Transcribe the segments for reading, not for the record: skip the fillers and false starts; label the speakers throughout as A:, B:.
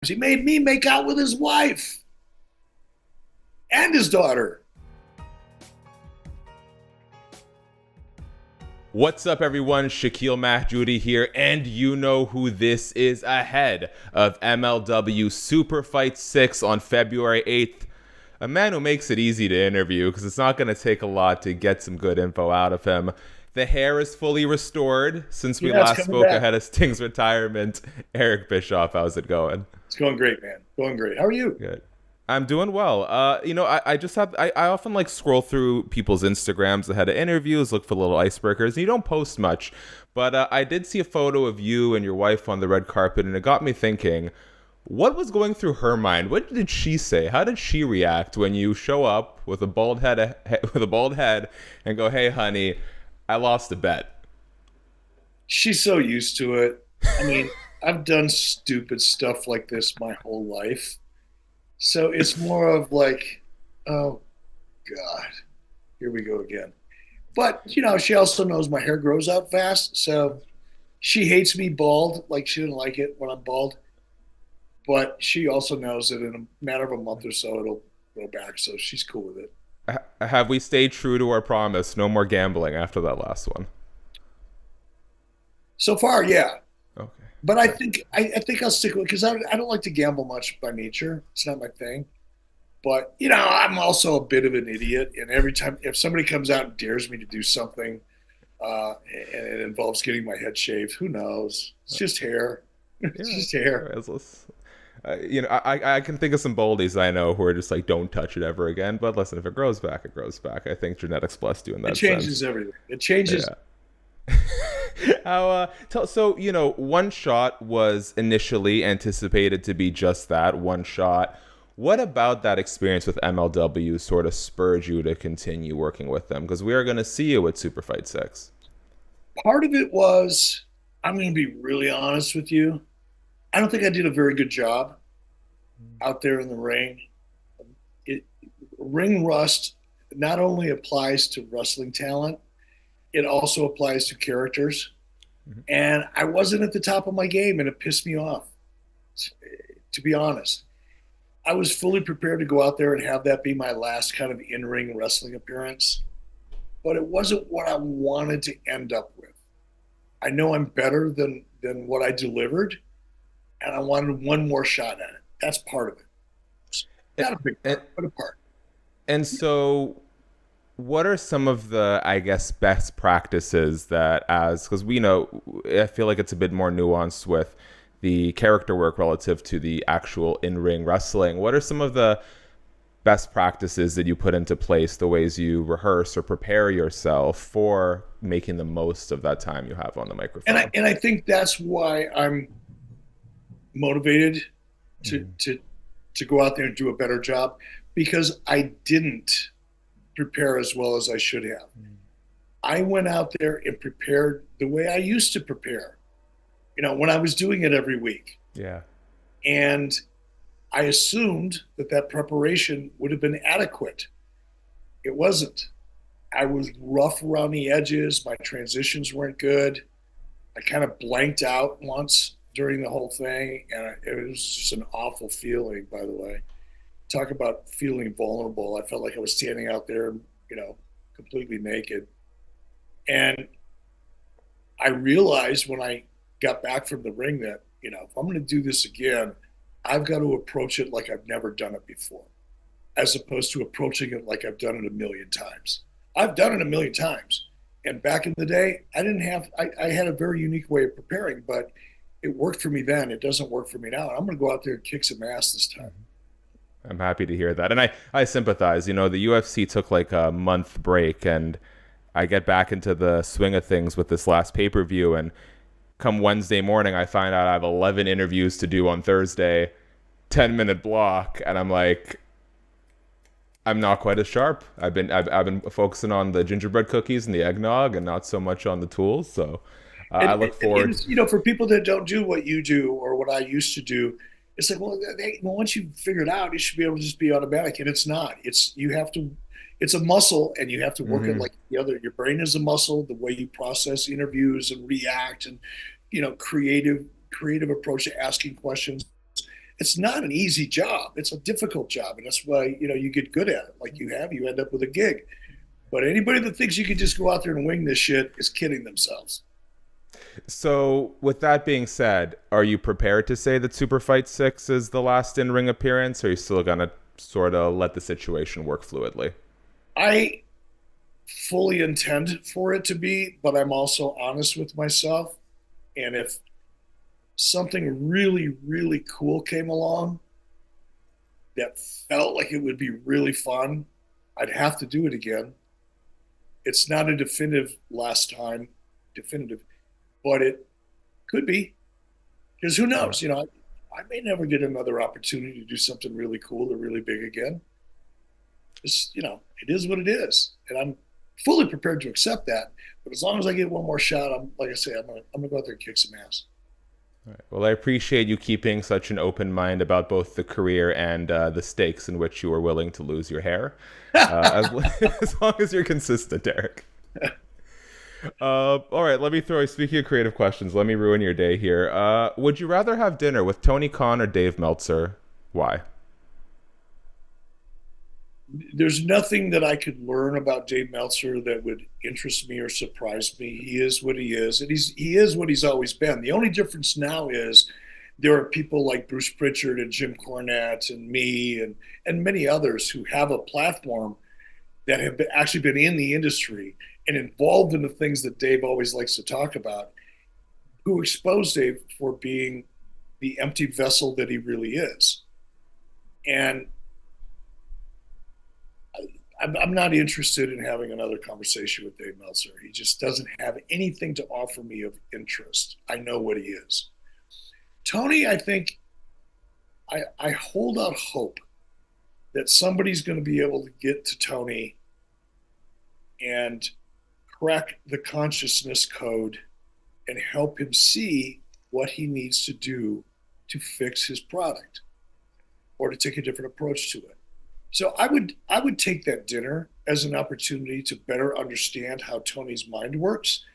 A: He made me make out with his wife and his daughter.
B: What's up, everyone? Shakiel Mahjouri here, and you know who this is ahead of MLW SuperFight 6 on February 8th. A man who makes it easy to interview because it's not going to take a lot to get some good info out of him. The hair is fully restored since we last spoke ahead of Sting's retirement. Eric Bischoff, how's it going?
A: It's going great, man. Going great. How are you?
B: Good. I'm doing well. I often like scroll through people's Instagrams ahead of interviews, look for little icebreakers, and you don't post much. But I did see a photo of you and your wife on the red carpet, and it got me thinking, what was going through her mind? What did she say? How did she react when you show up with a bald head and go, "Hey, honey, I lost a bet"?
A: She's so used to it. I mean, I've done stupid stuff like this my whole life. So it's more of like, oh, God, here we go again. But, she also knows my hair grows out fast. So she hates me bald. Like, she didn't like it when I'm bald. But she also knows that in a matter of a month or so, it'll go back. So she's cool with it.
B: Have we stayed true to our promise? No more gambling after that last one?
A: So far, yeah.
B: Okay.
A: But I think I'll stick with it because I don't like to gamble much by nature. It's not my thing. But, I'm also a bit of an idiot. And every time, if somebody comes out and dares me to do something and it involves getting my head shaved, who knows? It's just hair. It's just hair.
B: I can think of some boldies I know who are just like, don't touch it ever again. But listen, if it grows back, it grows back. I think genetics blessed you in that sense.
A: It changes everything. It changes.
B: Yeah. One shot was initially anticipated to be just that, one shot. What about that experience with MLW sort of spurred you to continue working with them? Because we are going to see you at SuperFight 6.
A: Part of it was, I'm going to be really honest with you, I don't think I did a very good job out there in the ring. Ring rust not only applies to wrestling talent, it also applies to characters. Mm-hmm. And I wasn't at the top of my game, and it pissed me off, to be honest. I was fully prepared to go out there and have that be my last kind of in-ring wrestling appearance, but it wasn't what I wanted to end up with. I know I'm better than what I delivered, and I wanted one more shot at it. That's part of it. Not a big part, but a part.
B: And so what are some of the, I guess, best practices because I feel like it's a bit more nuanced with the character work relative to the actual in-ring wrestling. What are some of the best practices that you put into place, the ways you rehearse or prepare yourself for making the most of that time you have on the microphone?
A: And I think that's why I'm motivated to go out there and do a better job, because I didn't prepare as well as I should have. I went out there and prepared the way I used to prepare, when I was doing it every week.
B: Yeah.
A: And I assumed that preparation would have been adequate. It wasn't. I was rough around the edges. My transitions weren't good. I kind of blanked out once during the whole thing. And it was just an awful feeling, by the way. Talk about feeling vulnerable. I felt like I was standing out there, completely naked. And I realized when I got back from the ring that, if I'm going to do this again, I've got to approach it like I've never done it before, as opposed to approaching it like I've done it a million times. I've done it a million times. And back in the day, I had a very unique way of preparing, but it worked for me then. It doesn't work for me now. I'm going to go out there and kick some ass this time.
B: I'm happy to hear that. And I sympathize. The UFC took like a month break, and I get back into the swing of things with this last pay-per-view, and come Wednesday morning, I find out I have 11 interviews to do on Thursday, 10-minute block, and I'm like, I'm not quite as sharp. I've been focusing on the gingerbread cookies and the eggnog, and not so much on the tools. So I look forward.
A: For people that don't do what you do or what I used to do, it's like, once you figure it out, it should be able to just be automatic, and it's not. It's a muscle, and you have to work it like the other. Your brain is a muscle. The way you process interviews and react, and creative approach to asking questions, it's not an easy job. It's a difficult job, and that's why you get good at it. Like you end up with a gig. But anybody that thinks you can just go out there and wing this shit is kidding themselves.
B: So, with that being said, are you prepared to say that SuperFight 6 is the last in-ring appearance, or are you still going to sort of let the situation work fluidly?
A: I fully intend for it to be, but I'm also honest with myself. And if something really, really cool came along that felt like it would be really fun, I'd have to do it again. It's not a definitive, but it could be, because who knows? I may never get another opportunity to do something really cool or really big again. It is what it is, and I'm fully prepared to accept that. But as long as I get one more shot, I'm gonna go out there and kick some ass.
B: All right. Well, I appreciate you keeping such an open mind about both the career and the stakes in which you are willing to lose your hair, as long as you're consistent, Eric. All right, speaking of creative questions, let me ruin your day here. Would you rather have dinner with Tony Khan or Dave Meltzer? Why?
A: There's nothing that I could learn about Dave Meltzer that would interest me or surprise me. He is what he is, and he is what he's always been. The only difference now is there are people like Bruce Pritchard and Jim Cornette and me and many others who have a platform that have actually been in the industry and involved in the things that Dave always likes to talk about, who exposed Dave for being the empty vessel that he really is. And I'm not interested in having another conversation with Dave Meltzer. He just doesn't have anything to offer me of interest. I know what he is. Tony, I think I hold out hope that somebody's going to be able to get to Tony and crack the consciousness code and help him see what he needs to do to fix his product or to take a different approach to it. So I would take that dinner as an opportunity to better understand how Tony's mind works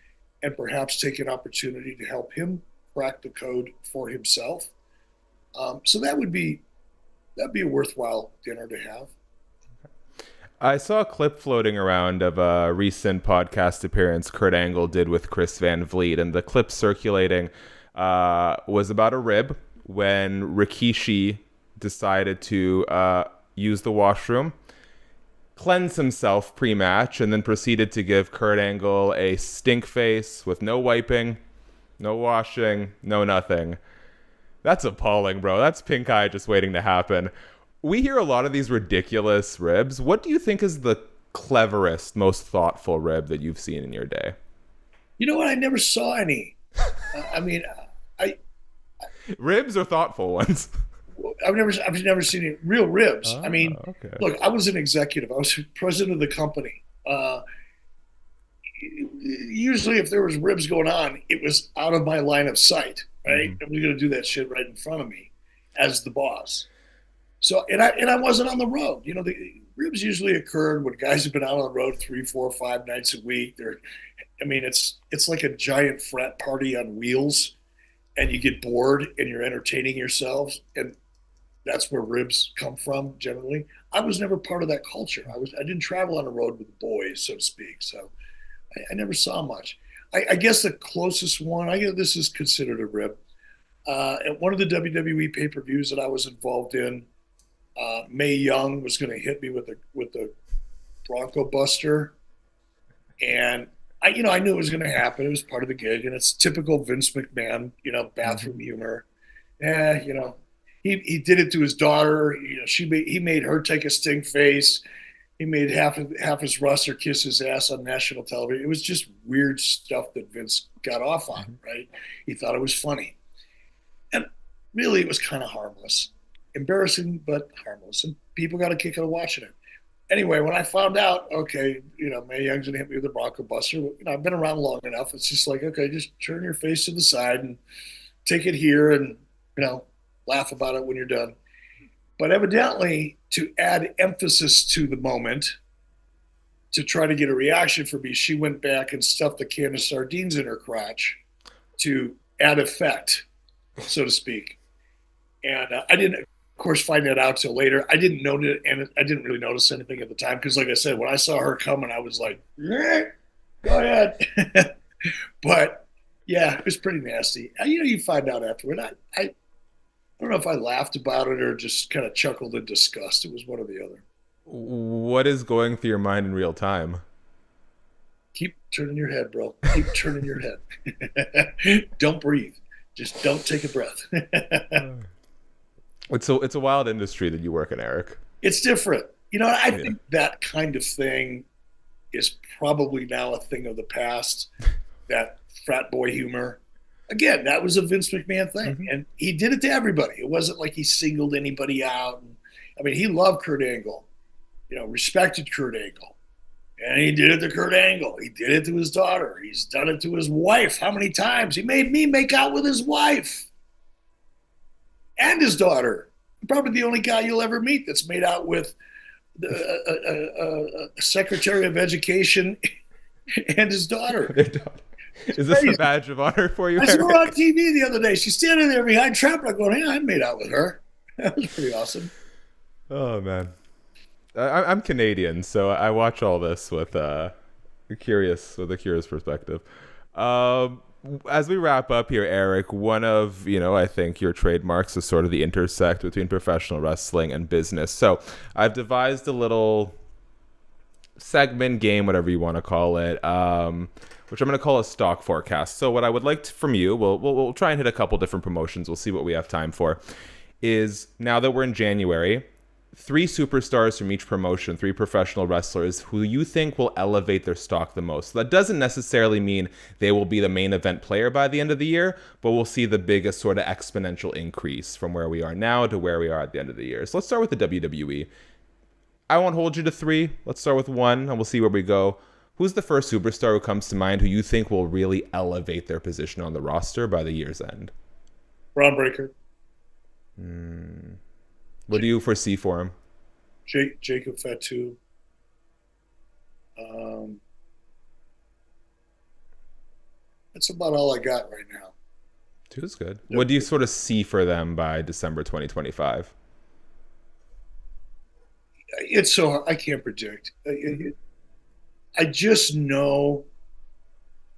A: and perhaps take an opportunity to help him crack the code for himself. So that'd be a worthwhile dinner to have.
B: I saw a clip floating around of a recent podcast appearance Kurt Angle did with Chris Van Vliet, and the clip circulating was about a rib when Rikishi decided to use the washroom, cleanse himself pre-match, and then proceeded to give Kurt Angle a stink face with no wiping, no washing, no nothing. That's appalling, bro. That's pink eye just waiting to happen. We hear a lot of these ridiculous ribs. What do you think is the cleverest, most thoughtful rib that you've seen in your day?
A: You know what? I never saw any.
B: Ribs or thoughtful ones?
A: I've never seen any real ribs.
B: Okay.
A: Look, I was an executive. I was president of the company. Usually if there was ribs going on, it was out of my line of sight, right? Mm-hmm. And we're going to do that shit right in front of me as the boss. So, and I wasn't on the road. The ribs usually occurred when guys have been out on the road 3, 4, 5 nights a week. It's like a giant frat party on wheels, and you get bored and you're entertaining yourselves, and that's where ribs come from generally. I was never part of that culture. I didn't travel on the road with the boys, so to speak. So I never saw much. I guess the closest one, this is considered a rib. At one of the WWE pay-per-views that I was involved in, Mae Young was going to hit me with the Bronco Buster, and I knew it was going to happen. It was part of the gig, and it's typical Vince McMahon, bathroom humor. He did it to his daughter. He made her take a stink face. He made half his roster kiss his ass on national television. It was just weird stuff that Vince got off on, right? He thought it was funny, and really, it was kind of harmless. Embarrassing, but harmless. And people got a kick out of watching it. Anyway, when I found out, okay, Mae Young's going to hit me with the Bronco Buster, I've been around long enough. It's just like, okay, just turn your face to the side and take it here and, laugh about it when you're done. But evidently, to add emphasis to the moment, to try to get a reaction from me, she went back and stuffed a can of sardines in her crotch to add effect, so to speak. And I didn't, of course, find that out till later. I didn't know it, and I didn't really notice anything at the time because, like I said, when I saw her coming, I was like, go ahead. But yeah, it was pretty nasty. You find out afterward. I don't know if I laughed about it or just kind of chuckled in disgust. It was one or the other.
B: What is going through your mind in real time?
A: Keep turning your head, bro. Keep turning your head. Don't breathe. Just don't take a breath.
B: It's a wild industry that you work in, Eric.
A: It's different. I think that kind of thing is probably now a thing of the past. That frat boy humor. Again, that was a Vince McMahon thing, and he did it to everybody. It wasn't like he singled anybody out. I mean, he loved Kurt Angle, respected Kurt Angle, and he did it to Kurt Angle. He did it to his daughter. He's done it to his wife. How many times? He made me make out with his wife and his daughter. Probably the only guy you'll ever meet that's made out with a Secretary of Education and his daughter.
B: Is this a badge of honor for you,
A: I saw
B: Eric?
A: her on TV the other day. She's standing there behind Trapper going, hey, I made out with her. That was pretty awesome.
B: Oh, man. I'm Canadian, so I watch all this with a curious perspective. As we wrap up here, Eric, one of, I think your trademarks is sort of the intersect between professional wrestling and business. So I've devised a little segment, game, whatever you want to call it, which I'm going to call a stock forecast. So what I would like from you, we'll try and hit a couple different promotions. We'll see what we have time for, is now that we're in January, 3 superstars from each promotion, 3 professional wrestlers who you think will elevate their stock the most. So that doesn't necessarily mean they will be the main event player by the end of the year, but we'll see the biggest sort of exponential increase from where we are now to where we are at the end of the year. So let's start with the WWE. I won't hold you to 3. Let's start with 1, and we'll see where we go. Who's the first superstar who comes to mind who you think will really elevate their position on the roster by the year's end?
A: Braun Breaker.
B: What do you foresee for him?
A: Jacob Fatu. That's about all I got right now.
B: 2 is good. What do you sort of see for them by December 2025?
A: It's so hard. I can't predict. I just know,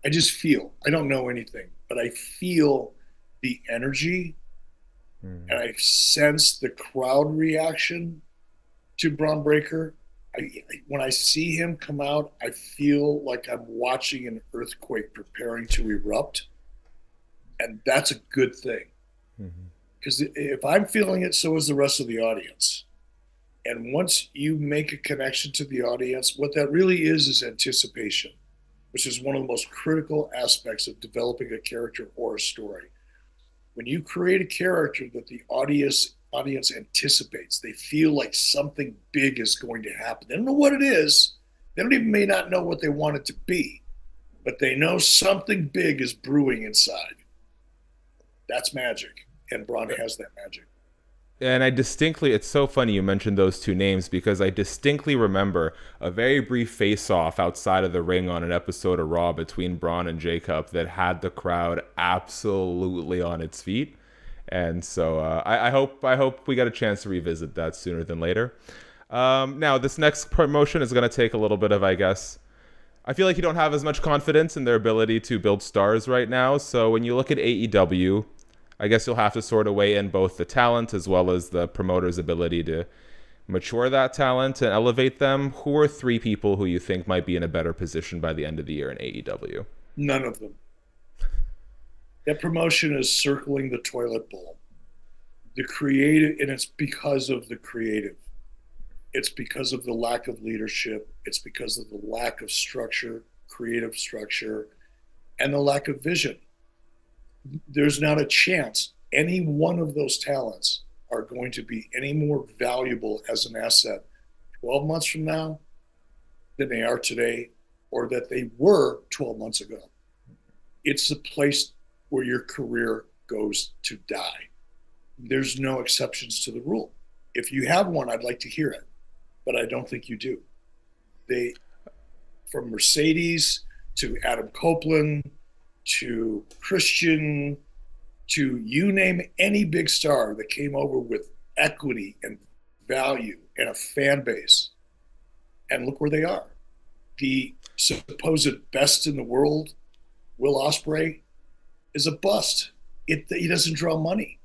A: I just feel, I don't know anything, but I feel the energy and I sense the crowd reaction to Braun Breaker. When I see him come out, I feel like I'm watching an earthquake preparing to erupt. And that's a good thing. Because if I'm feeling it, so is the rest of the audience. And once you make a connection to the audience, what that really is anticipation, which is one of the most critical aspects of developing a character or a story. When you create a character that the audience anticipates, they feel like something big is going to happen. They don't know what it is. They may not know what they want it to be, but they know something big is brewing inside. That's magic, and Braun has that magic.
B: And it's so funny you mentioned those 2 names because I distinctly remember a very brief face-off outside of the ring on an episode of Raw between Braun and Jacob that had the crowd absolutely on its feet. And so I hope we get a chance to revisit that sooner than later. Now, this next promotion is going to take a little bit of, I feel like you don't have as much confidence in their ability to build stars right now. So when you look at AEW, I guess you'll have to sort of weigh in both the talent as well as the promoter's ability to mature that talent and elevate them. Who are 3 people who you think might be in a better position by the end of the year in AEW?
A: None of them. That promotion is circling the toilet bowl. The creative, and it's because of the creative. It's because of the lack of leadership. It's because of the lack of structure, creative structure, and the lack of vision. There's not a chance any one of those talents are going to be any more valuable as an asset 12 months from now than they are today or that they were 12 months ago. It's the place where your career goes to die. There's no exceptions to the rule. If you have one, I'd like to hear it, but I don't think you do. From Mercedes to Adam Copeland to Christian to you name any big star that came over with equity and value and a fan base. And look where they are. The supposed best in the world, Will Ospreay, is a bust. He doesn't draw money.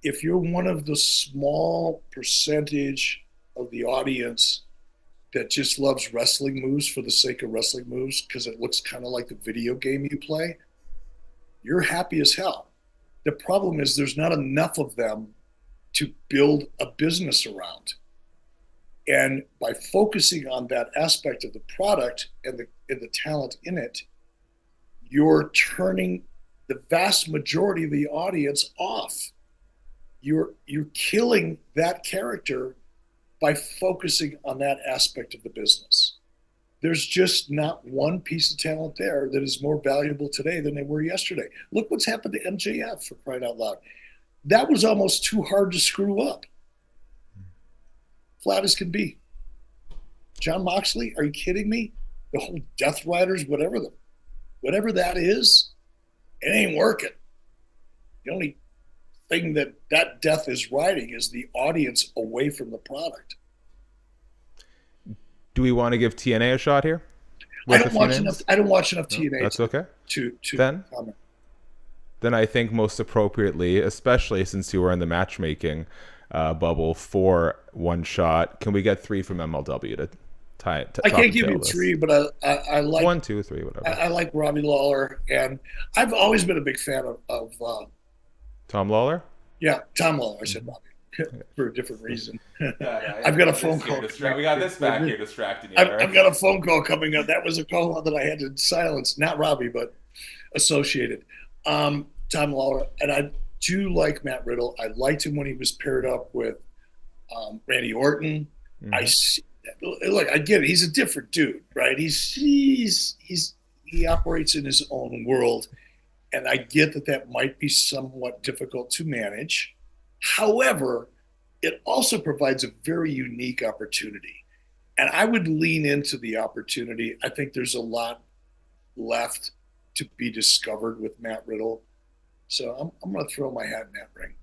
A: If you're one of the small percentage of the audience that just loves wrestling moves for the sake of wrestling moves because it looks kind of like the video game you play, you're happy as hell. The problem is there's not enough of them to build a business around. And by focusing on that aspect of the product and the talent in it, you're turning the vast majority of the audience off. You're killing that character by focusing on that aspect of the business. There's just not one piece of talent there that is more valuable today than they were yesterday. Look what's happened to MJF, for crying out loud. That was almost too hard to screw up. Flat as can be. Jon Moxley, are you kidding me? The whole Death Riders, whatever that is, it ain't working. The only thing that death is riding is the audience away from the product.
B: Do we want to give TNA a shot here?
A: I don't watch enough TNA.
B: No, that's okay.
A: To
B: then
A: comment.
B: Then I think most appropriately, especially since you were in the matchmaking bubble for one shot, can we get 3 from MLW to tie it?
A: I can't give you 3, but I like
B: 1, 2, 3, whatever.
A: I like Robbie Lawler, and I've always been a big fan of
B: Tom Lawler.
A: Yeah, Tom Lawler. I said Robbie for a different reason. I've got a phone call.
B: We got this back here distracting you.
A: I've got a phone call coming up. That was a call that I had to silence. Not Robbie, but associated. Tom Lawler, and I do like Matt Riddle. I liked him when he was paired up with Randy Orton. Look, I get it. He's a different dude, right? He operates in his own world, and I get that might be somewhat difficult to manage. However, it also provides a very unique opportunity, and I would lean into the opportunity. I think there's a lot left to be discovered with Matt Riddle. So I'm going to throw my hat in that ring.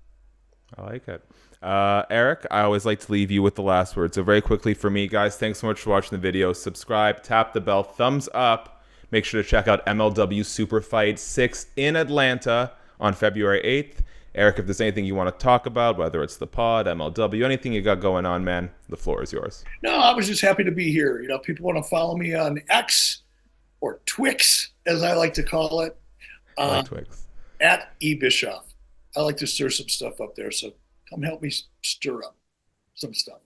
B: I like it. Eric, I always like to leave you with the last word. So very quickly for me, guys, thanks so much for watching the video. Subscribe, tap the bell, thumbs up. Make sure to check out MLW SuperFight 6 in Atlanta on February 8th. Eric, if there's anything you want to talk about, whether it's the pod, MLW, anything you got going on, man, the floor is yours.
A: No, I was just happy to be here. You know, people want to follow me on X or Twix, as I like to call it.
B: Like Twix.
A: At Bischoff. I like to stir some stuff up there, so come help me stir up some stuff.